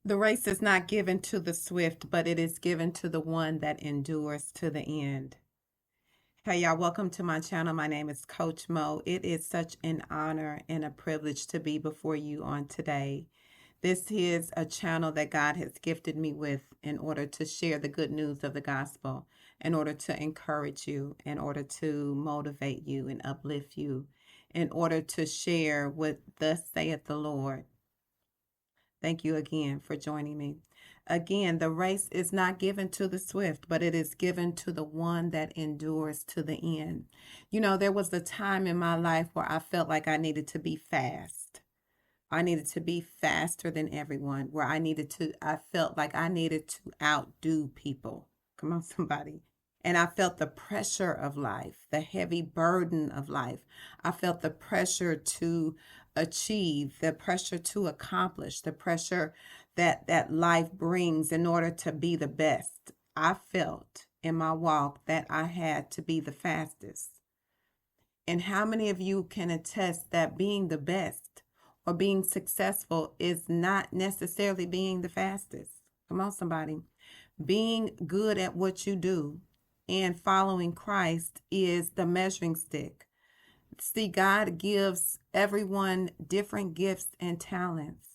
The race is not given to the swift, but it is given to the one that endures to the end. Hey, y'all, welcome to my channel. My name is Coach Mo. It is such an honor and a privilege to be before you on today. This is a channel that God has gifted me with in order to share the good news of the gospel, in order to encourage you, in order to motivate you and uplift you, in order to share what thus saith the Lord. Thank you again for joining me. Again, the race is not given to the swift, but it is given to the one that endures to the end. You know, there was a time in my life where I felt like I needed to be fast. I needed to be faster than everyone, where I felt like I needed to outdo people. Come on, somebody. And I felt the pressure of life, the heavy burden of life. I felt the pressure to achieve, the pressure to accomplish, the pressure that life brings in order to be the best. I felt in my walk that I had to be the fastest. And how many of you can attest that being the best or being successful is not necessarily being the fastest? Come on, somebody. Being good at what you do and following Christ is the measuring stick. See, God gives everyone different gifts and talents.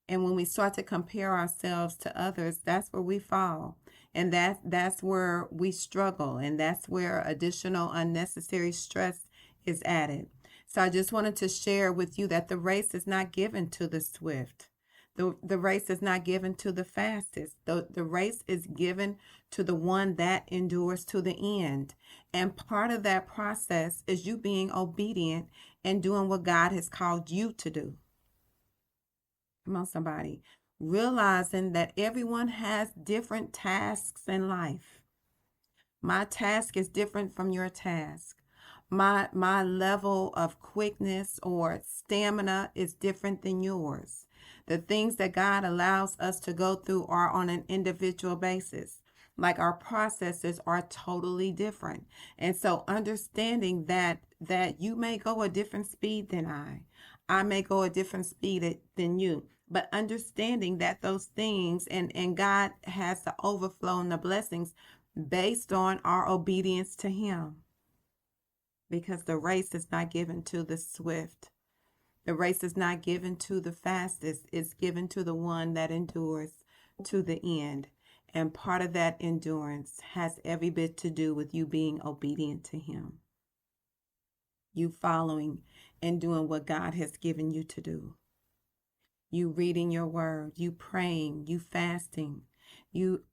And when we start to compare ourselves to others, that's where we fall. And that's where we struggle. And that's where additional unnecessary stress is added. So I just wanted to share with you that the race is not given to the swift. The race is not given to the fastest. The race is given to the one that endures to the end. And part of that process is you being obedient and doing what God has called you to do. Come on, somebody. Realizing that everyone has different tasks in life. My task is different from your task. My level of quickness or stamina is different than yours. The things that God allows us to go through are on an individual basis. Like our processes are totally different. And so understanding that you may go a different speed than I may go a different speed than you. But understanding that those things and God has the overflow and the blessings based on our obedience to Him. Because the race is not given to the swift. The race is not given to the fastest. It's given to the one that endures to the end. And part of that endurance has every bit to do with you being obedient to Him. You following and doing what God has given you to do. You reading your word, you praying, you fasting, you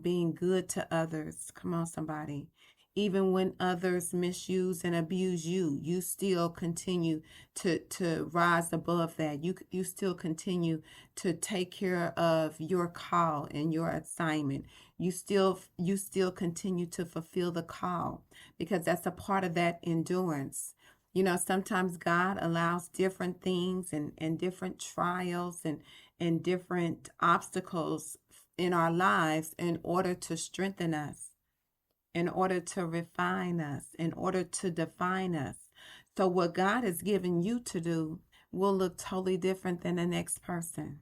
being good to others. Come on, somebody. Even when others misuse and abuse you, you still continue to rise above that. You still continue to take care of your call and your assignment. You still continue to fulfill the call, because that's a part of that endurance. You know, sometimes God allows different things and different trials and different obstacles in our lives in order to strengthen us, in order to refine us, in order to define us. So what God has given you to do will look totally different than the next person.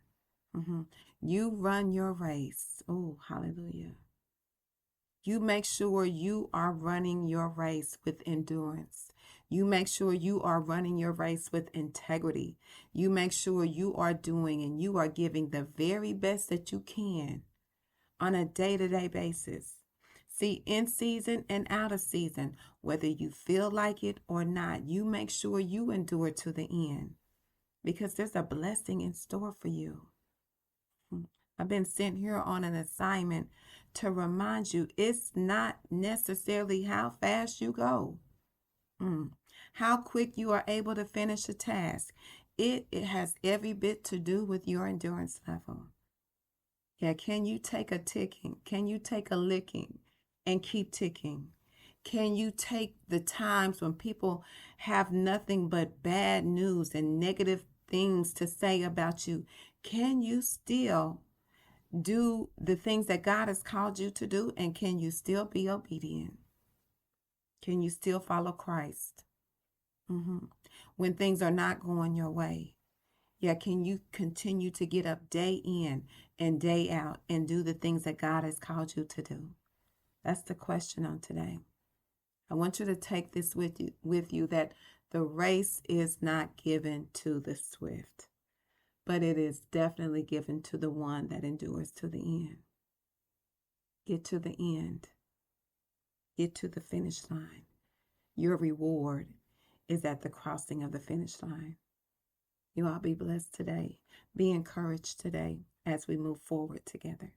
You run your race. Oh, hallelujah. You make sure you are running your race with endurance. You make sure you are running your race with integrity. You make sure you are doing and you are giving the very best that you can on a day-to-day basis. See, in season and out of season, whether you feel like it or not, you make sure you endure to the end, because there's a blessing in store for you. I've been sent here on an assignment to remind you it's not necessarily how fast you go, how quick you are able to finish a task. It has every bit to do with your endurance level. Yeah, can you take a ticking? Can you take a licking and keep ticking? Can you take the times when people have nothing but bad news and negative things to say about you? Can you still do the things that God has called you to do? And can you still be obedient? Can you still follow Christ? When things are not going your way, Yeah, can you continue to get up day in and day out and do the things that God has called you to do? That's the question on today. I want you to take this with you that the race is not given to the swift, but it is definitely given to the one that endures to the end. Get to the end. Get to the finish line. Your reward is at the crossing of the finish line. You all be blessed today. Be encouraged today as we move forward together.